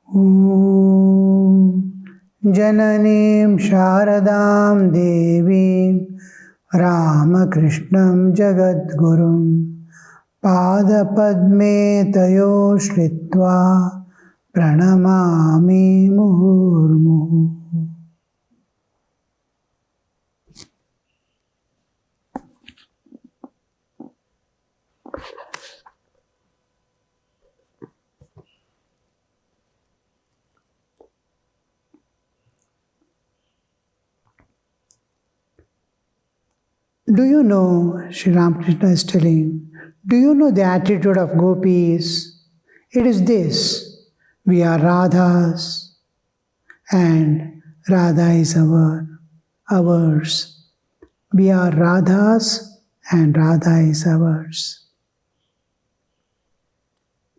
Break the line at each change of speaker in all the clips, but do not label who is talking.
Om Jananim Sharadam Devim Ramakrishnam Jagadgurum Pada Padme Tayo Shritva Pranamami Muhurmuhu. Do you know, Sri Ramakrishna is telling, do you know the attitude of gopis? It is this: we are Radhas and Radha is ours. We are Radhas and Radha is ours.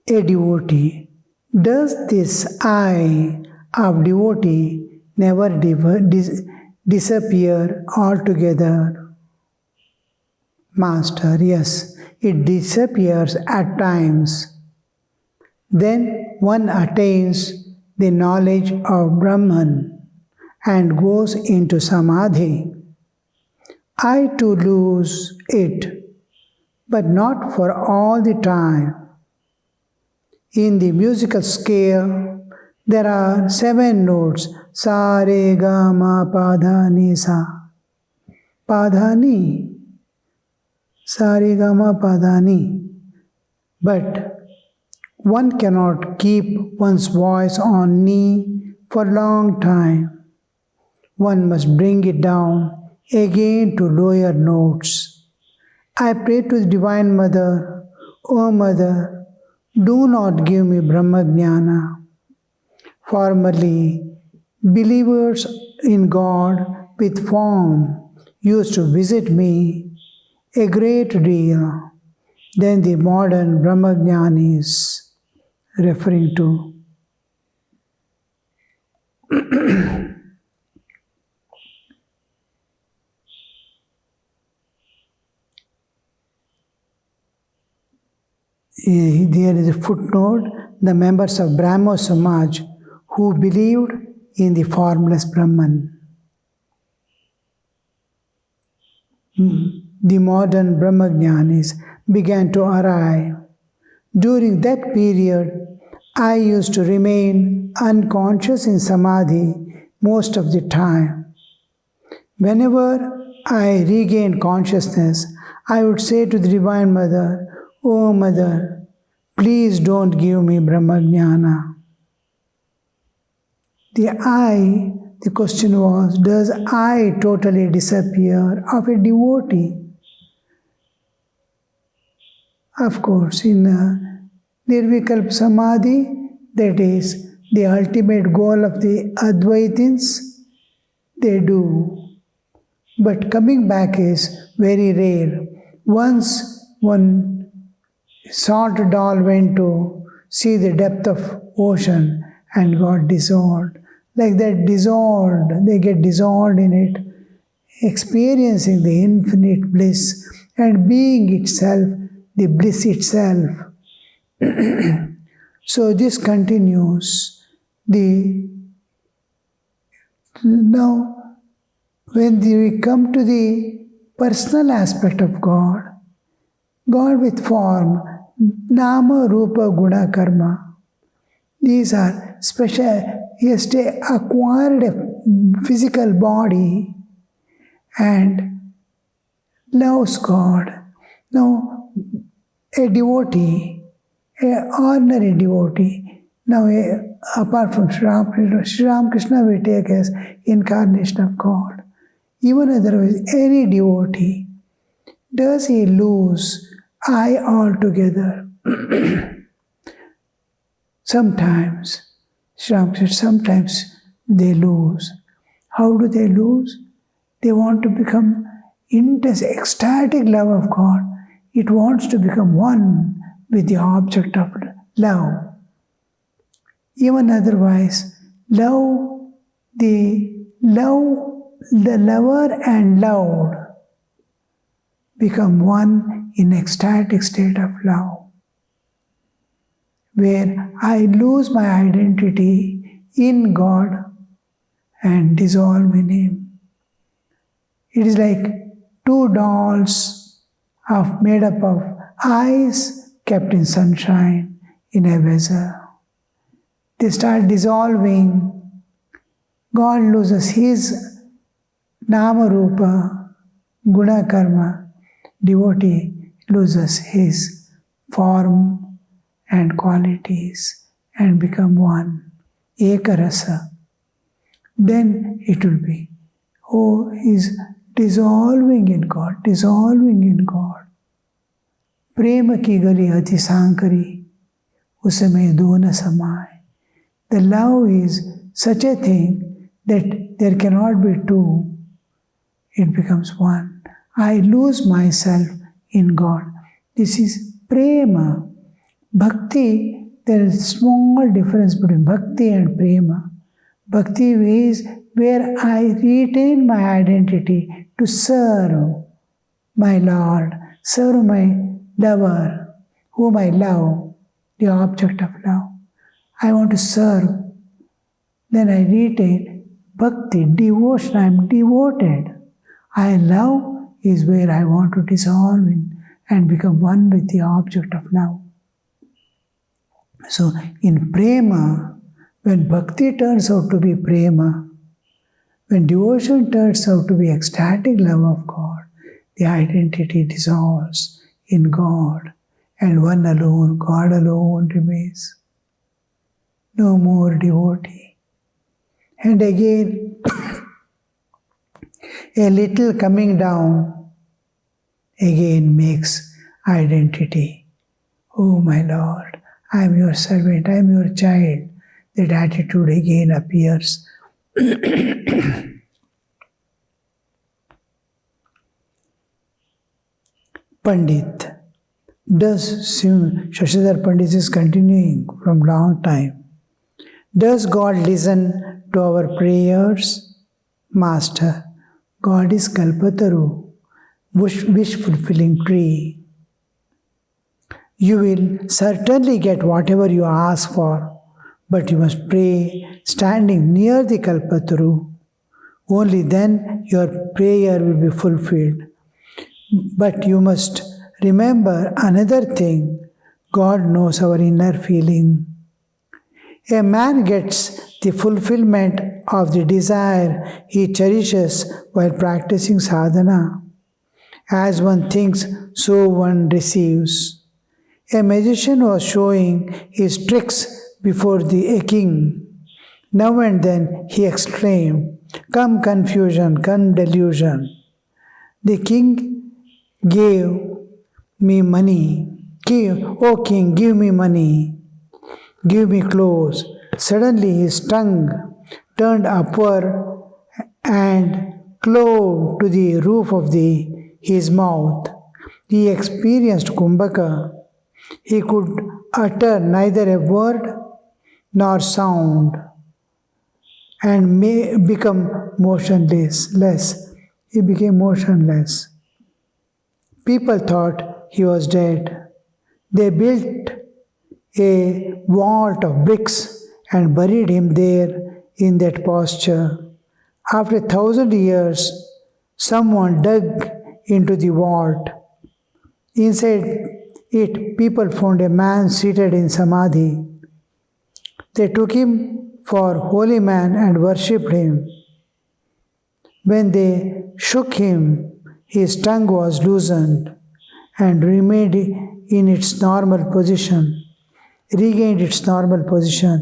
A devotee, does this I of devotee never disappear altogether? Master, yes, it disappears at times. Then one attains the knowledge of Brahman and goes into Samadhi. I too lose it, but not for all the time. In the musical scale, there are 7 notes: sa, re, ga, ma, pa, dha, ni, sa. Pa, dha, ni. Sa, re, ga, ma, pa, dha, ni. But one cannot keep one's voice on ni for a long time. One must bring it down again to lower notes. I pray to the Divine Mother, O Mother, do not give me Brahmajnana. Formerly, believers in God with form used to visit me a great deal. Then the modern Brahmajnanis, referring to there is a footnote: the members of Brahmo Samaj who believed in the formless Brahman. The modern Brahmajnanis began to arrive. During that period, I used to remain unconscious in Samadhi most of the time. Whenever I regained consciousness, I would say to the Divine Mother, O Mother, please don't give me Brahmajnana. The question was, does I totally disappear of a devotee? Of course, in Nirvikalpa Samadhi, that is the ultimate goal of the Advaitins, they do. But coming back is very rare. Once one salt doll went to see the depth of ocean and got dissolved. Like that, dissolved, they get dissolved in it, experiencing the infinite bliss and being itself, the bliss itself. So this continues. Now, when we come to the personal aspect of God, God with form, Nama, Rupa, Guna, Karma, these are special. He has acquired a physical body and loves God. Now, a devotee, an ordinary devotee, now apart from Sri Ramakrishna we take as incarnation of God. Even otherwise, any devotee, does he lose I altogether? Sometimes they lose. How do they lose? They want to become intense, ecstatic love of God. It wants to become one with the object of love. Even otherwise, the lover and loved become one in ecstatic state of love. where I lose my identity in God and dissolve in Him. It is like two dolls made up of ice kept in sunshine in a vessel. They start dissolving. God loses His Nama Rupa, Guna Karma. Devotee loses his form and qualities and become one. Ekarasa. Then it will be, oh, he's dissolving in God, dissolving in God. Prema ki gali ati sankari, usame dona samay. The love is such a thing that there cannot be two. It becomes one. I lose myself in God. This is prema. Bhakti, there is a small difference between bhakti and prema. Bhakti is where I retain my identity to serve my Lord, serve my lover, whom I love, the object of love. I want to serve. Then I retain bhakti, devotion. I am devoted. I love is where I want to dissolve in and become one with the object of love. So in prema, when bhakti turns out to be prema, when devotion turns out to be ecstatic love of God, the identity dissolves in God, and one alone, God alone remains. No more devotee. And again, a little coming down again makes identity. Oh my Lord, I am your servant, I am your child. That attitude again appears. Pundit. Shashadhar Pandit is continuing from long time. Does God listen to our prayers? Master, God is Kalpataru, wish-fulfilling tree. You will certainly get whatever you ask for, but you must pray standing near the Kalpataru. Only then your prayer will be fulfilled. But you must remember another thing. God knows our inner feeling. A man gets the fulfillment of the desire he cherishes while practicing sadhana. As one thinks, so one receives. A magician was showing his tricks before a king. Now and then he exclaimed, "Come confusion, come delusion." The king gave me money. "O king, give me money. Give me clothes." Suddenly his tongue turned upward and clove to the roof of his mouth. He experienced kumbhaka. He could utter neither a word nor sound and may become motionless. He became motionless. People thought he was dead. They built a vault of bricks and buried him there in that posture. After 1,000 years, someone dug into the vault. Inside it, people found a man seated in samadhi. They took him for holy man and worshipped him. When they shook him, his tongue was loosened and remained in its normal position, regained its normal position.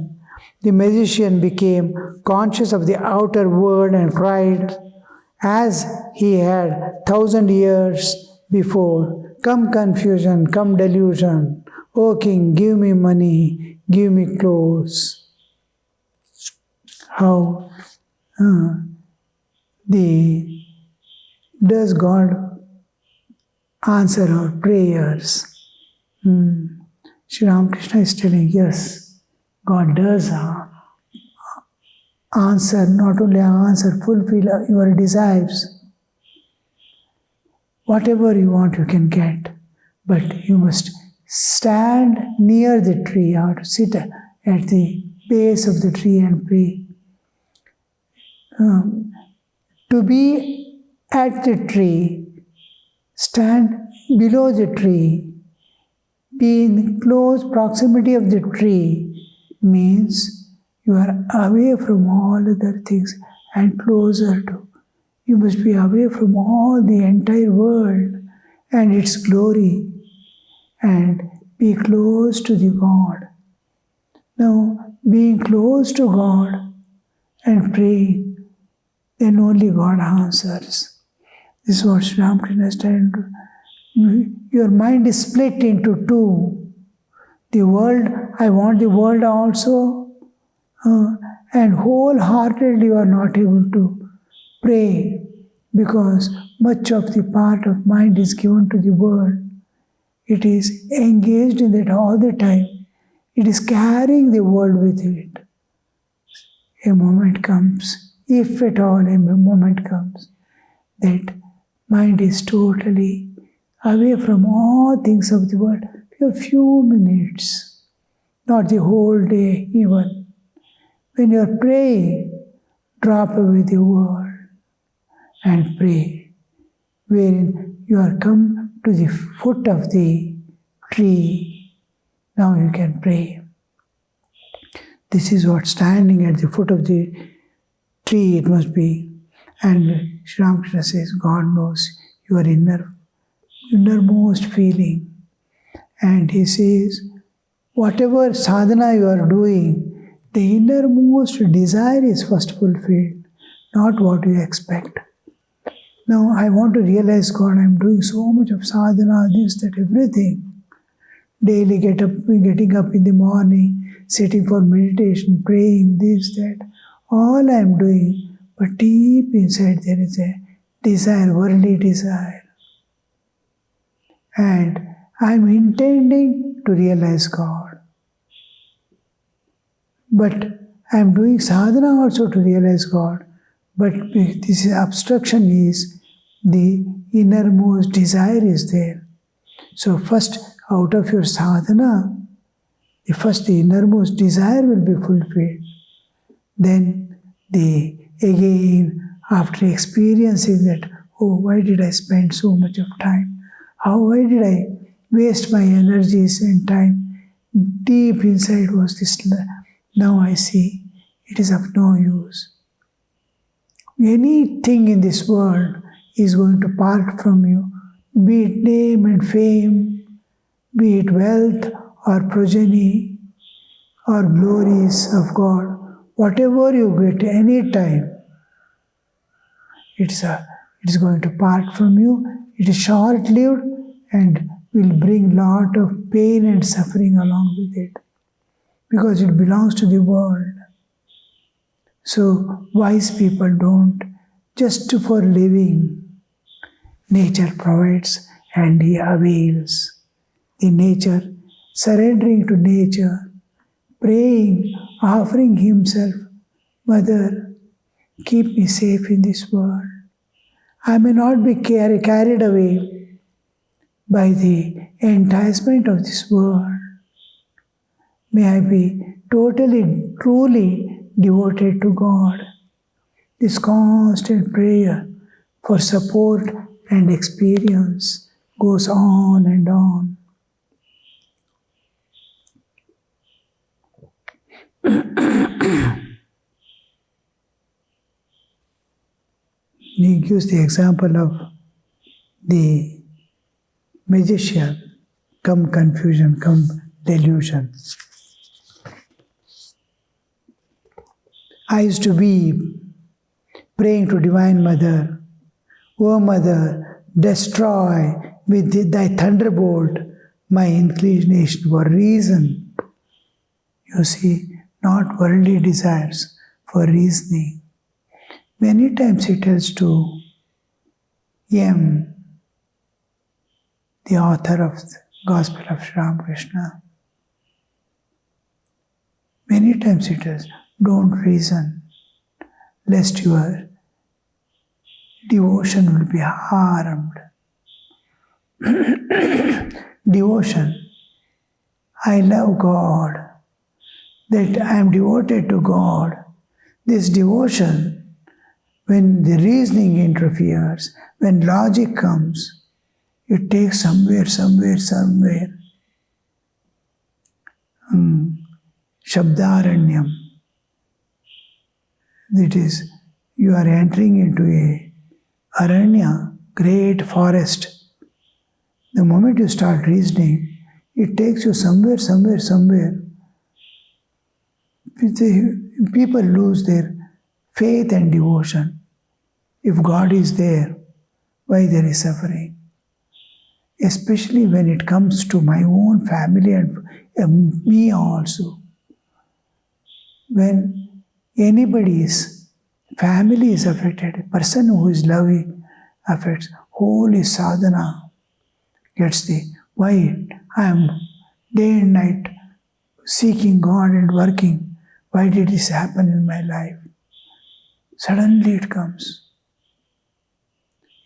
The magician became conscious of the outer world and cried, as he had 1,000 years before, "Come confusion, come delusion. O king, give me money, give me clothes." How does God answer our prayers? Sri Ramakrishna is telling, yes, God does answer, not only answer, fulfill your desires. Whatever you want, you can get, but you must stand near the tree or sit at the base of the tree and pray. To be at the tree, stand below the tree, be in close proximity of the tree means you are away from all other things and closer to. You must be away from all the entire world and its glory and be close to the God. Now, being close to God and praying, then only God answers. This is what Sri Ramakrishna is trying to do. Your mind is split into two. The world, I want the world also, and wholeheartedly you are not able to pray because much of the part of mind is given to the world. It is engaged in that all the time. It is carrying the world with it. A moment comes, if at all a moment comes, that mind is totally away from all things of the world for a few minutes, not the whole day even. When you are praying, drop away the world and pray, wherein you are come to the foot of the tree. Now you can pray. This is what standing at the foot of the tree it must be. And Sri Ramakrishna says, God knows your innermost feeling. And he says, whatever sadhana you are doing, the innermost desire is first fulfilled, not what you expect. Now I want to realize God, I am doing so much of sadhana, this, that, everything. Daily getting up in the morning, sitting for meditation, praying, this, that. All I am doing, but deep inside there is a desire, worldly desire. And I am intending to realize God. But I am doing sadhana also to realize God. But this obstruction is the innermost desire is there. So first, out of your sadhana, the innermost desire will be fulfilled. Then again, after experiencing that, oh, why did I spend so much of time? Why did I waste my energies and time? Deep inside was this, now I see it is of no use. Anything in this world is going to part from you, be it name and fame, be it wealth or progeny or glories of God. Whatever you get any time, it is going to part from you. It is short-lived and will bring lot of pain and suffering along with it because it belongs to the world. So wise people don't, just for living. Nature provides and he avails. The nature, surrendering to nature, praying, offering himself, Mother, keep me safe in this world. I may not be carried away by the enticement of this world. May I be totally, truly devoted to God. This constant prayer for support and experience goes on and on. He gives the example of the magician, come confusion, come delusion. I used to be praying to Divine Mother, O Mother, destroy with thy thunderbolt my inclination for reason. You see, not worldly desires, for reasoning. Many times he tells to M, the author of the Gospel of Sri Ramakrishna, many times he tells, don't reason, lest your devotion will be harmed. Devotion I love God, that I am devoted to God. This devotion, when the reasoning interferes, when logic comes, it takes somewhere. Shabdaranyam. That is, you are entering into a aranya, great forest. The moment you start reasoning, it takes you somewhere. People lose their faith and devotion. If God is there, why there is suffering? Especially when it comes to my own family and me also. When anybody's family is affected, a person who is loving affects, whole his sadhana gets the, why I am day and night seeking God and working. Why did this happen in my life? Suddenly it comes.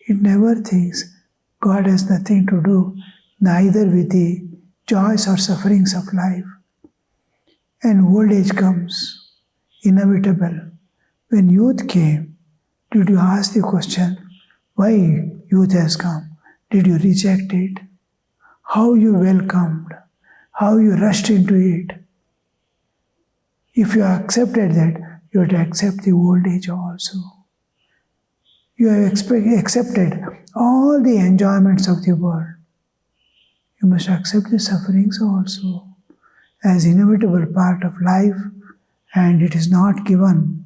It never thinks God has nothing to do neither with the joys or sufferings of life. And old age comes, inevitable. When youth came, did you ask the question, why youth has come? Did you reject it? How you welcomed? How you rushed into it? If you accepted that, you have to accept the old age also. You have accepted all the enjoyments of the world. You must accept the sufferings also as inevitable part of life, and it is not given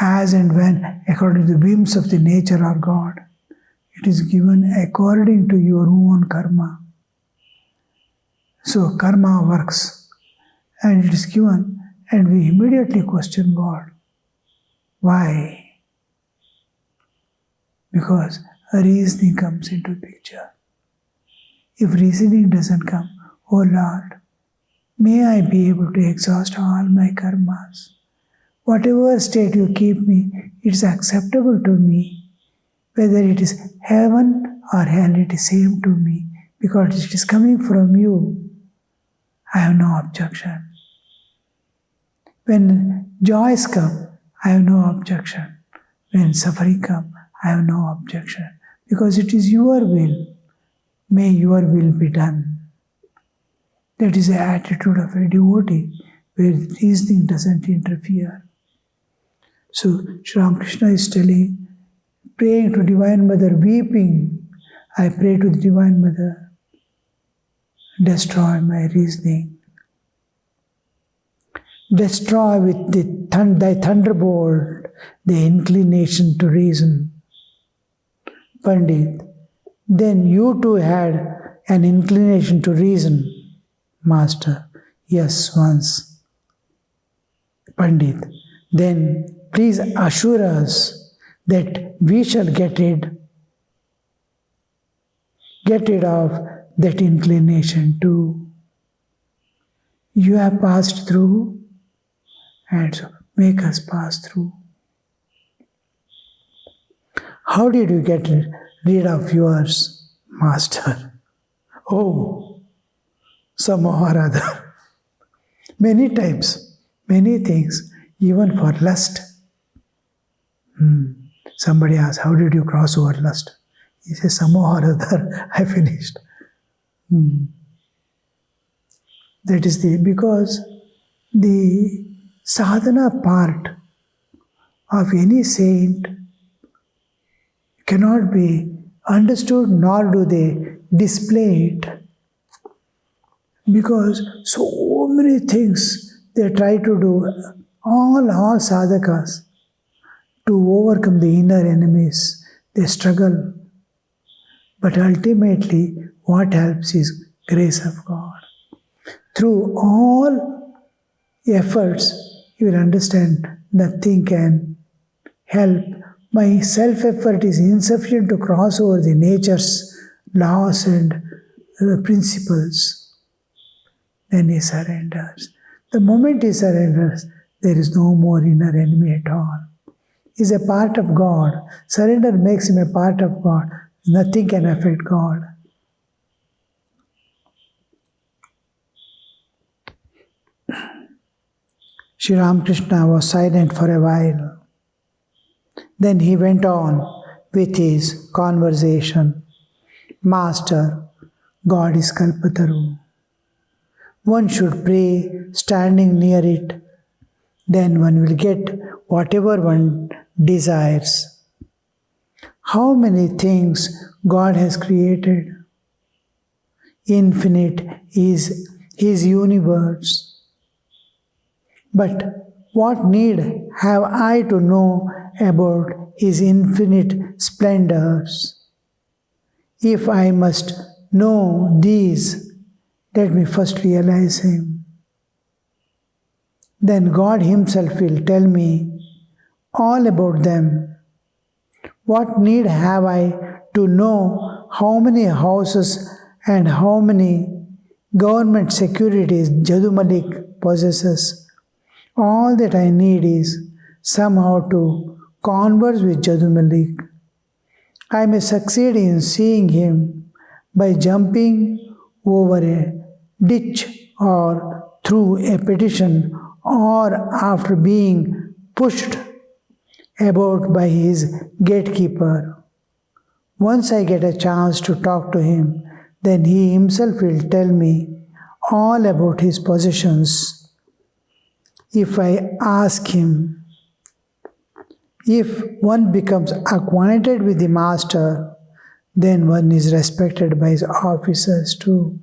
as and when according to the whims of the nature or God. It is given according to your own karma. So karma works, and it is given, and we immediately question God. Why? Because a reasoning comes into picture. If reasoning doesn't come, oh Lord, may I be able to exhaust all my karmas. Whatever state you keep me, it's acceptable to me. Whether it is heaven or hell, it is same to me. Because it is coming from you, I have no objection. When joys come, I have no objection. When suffering comes, I have no objection. Because it is your will. May your will be done. That is the attitude of a devotee, where reasoning doesn't interfere. So, Sri Ramakrishna is telling, praying to Divine Mother, weeping, I pray to the Divine Mother, destroy my reasoning. Destroy with thy thunderbolt the inclination to reason. Pundit, then you too had an inclination to reason. Master, yes, once. Pandit, then please assure us that we shall get rid of that inclination too. You have passed through, and so make us pass through. How did you get rid of yours, Master? Oh, somehow or other. Many times, many things, even for lust. Somebody asks, how did you cross over lust? He says, somehow or other, I finished. That is because the sadhana part of any saint cannot be understood, nor do they display it. Because so many things they try to do, all sadhakas, to overcome the inner enemies. They struggle. But ultimately, what helps is grace of God. Through all efforts, you will understand nothing can help. My self-effort is insufficient to cross over the nature's laws and principles. Then he surrenders. The moment he surrenders, there is no more inner enemy at all. He is a part of God. Surrender makes him a part of God. Nothing can affect God. Sri Ramakrishna was silent for a while. Then he went on with his conversation. Master, God is Kalpataru. One should pray standing near it. Then one will get whatever one desires. How many things God has created? Infinite is His universe. But what need have I to know about His infinite splendors? If I must know these, let me first realize Him. Then God Himself will tell me all about them. What need have I to know how many houses and how many government securities Jadu Malik possesses? All that I need is somehow to converse with Jadu Malik. I may succeed in seeing him by jumping over a ditch or through a petition or after being pushed about by his gatekeeper. Once I get a chance to talk to him, then he himself will tell me all about his possessions. If I ask him, if one becomes acquainted with the master, then one is respected by his officers too.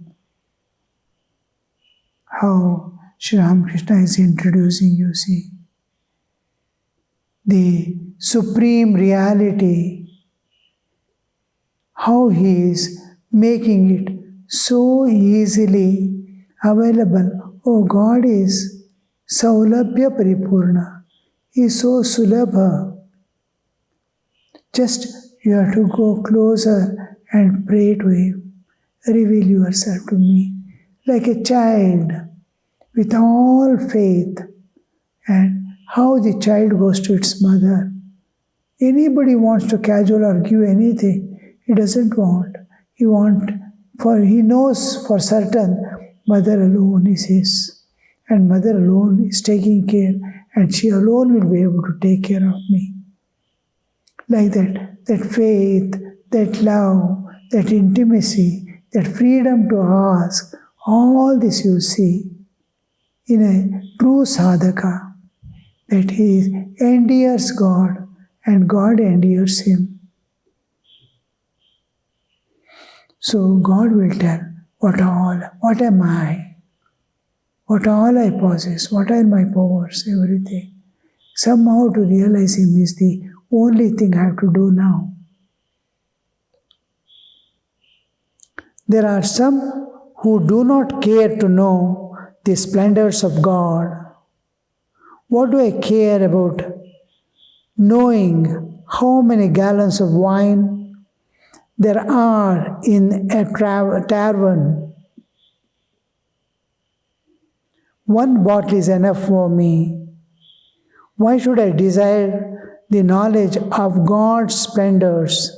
How Sri Ramakrishna is introducing, you see, the supreme reality, how he is making it so easily available. Oh, God is Saulabhya Paripurna. He is so Sulabha. Just you have to go closer and pray to Him. Reveal yourself to me like a child with all faith. And how the child goes to its mother. Anybody wants to casual or give anything, he doesn't want. For he knows for certain mother alone is his. And mother alone is taking care, and she alone will be able to take care of me. Like that faith, that love, that intimacy, that freedom to ask, all this you see in a true sadhaka. That he endears God and God endears him. So God will tell, what am I? What all I possess, what are my powers, everything. Somehow to realize Him is the only thing I have to do now. There are some who do not care to know the splendors of God. What do I care about knowing how many gallons of wine there are in a tavern? One bottle is enough for me. Why should I desire the knowledge of God's splendors?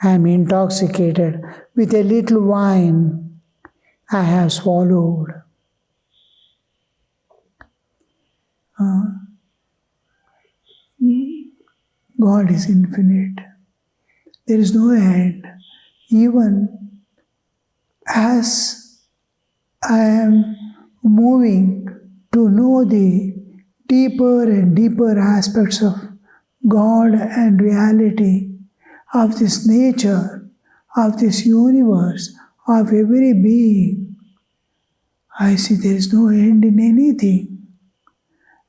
I am intoxicated with a little wine I have swallowed. God is infinite. There is no end. Even as I am moving to know the deeper and deeper aspects of God and reality, of this nature, of this universe, of every being, I see there is no end in anything.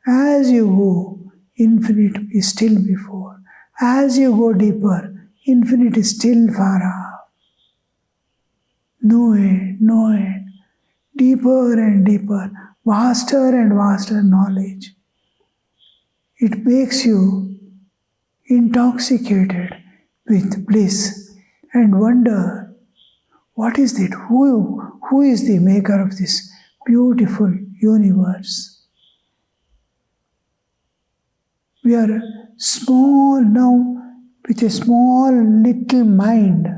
As you go, infinite is still before. As you go deeper, infinite is still far off. No end, no end. Deeper and deeper, vaster and vaster knowledge. It makes you intoxicated with bliss and wonder, what is it? Who is the maker of this beautiful universe? We are small now with a small little mind.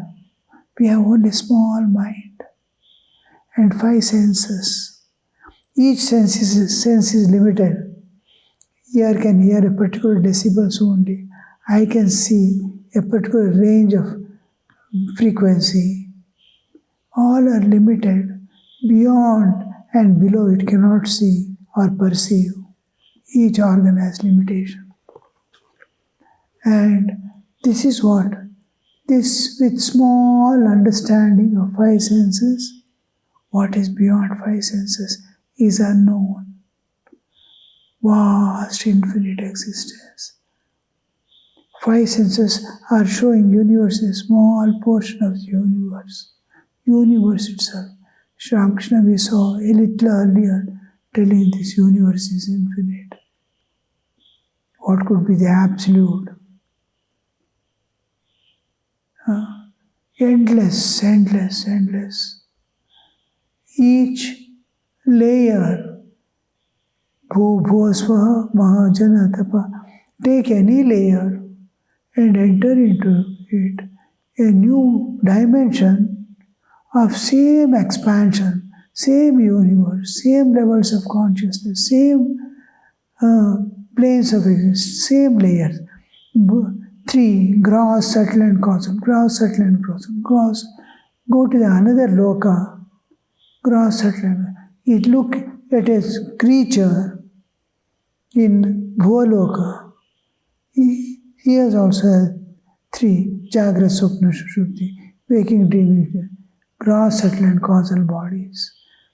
We have only small mind and 5 senses. Each sense is limited. ear can hear a particular decibels only. I can see a particular range of frequency. All are limited. Beyond and below it cannot see or perceive. Each organ has limitation. And this is what? This with small understanding of five senses, what is beyond five senses is unknown. Vast infinite existence. Five senses are showing universe, a small portion of the universe. Universe itself. Sri Ramakrishna we saw a little earlier telling this universe is infinite. What could be the absolute? Endless, endless, endless. Each layer, Bhuvasvaha Mahajanatapa, take any layer and enter into it a new dimension of same expansion, same universe, same levels of consciousness, same planes of existence, same layers. Three, gross, subtle and causal, gross, subtle and causal, gross. Go to the another loka, gross, subtle and it look at a creature in Bhuvaloka. He has also three, Jagra, Swapna, Sushupti, waking, dreaming, gross, subtle and causal bodies,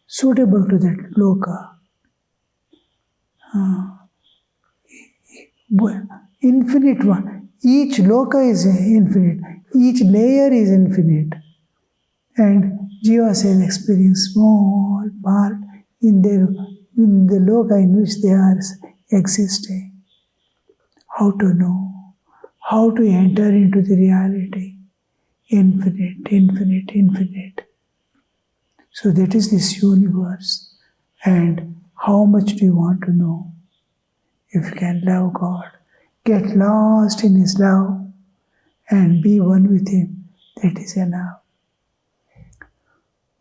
suitable to that loka. Infinite one. Each loka is infinite. Each layer is infinite. And jivas have experienced small part in the loka in which they are existing. How to know? How to enter into the reality? Infinite, infinite, infinite. So that is this universe. And how much do you want to know? If you can love God, get lost in His love and be one with Him, that is enough.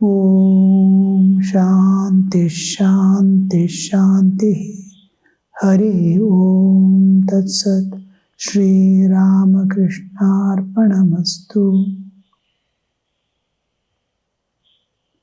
Om Shanti Shanti Shanti Hari Om Tat Sat Shri Ramakrishna Arpanamastu.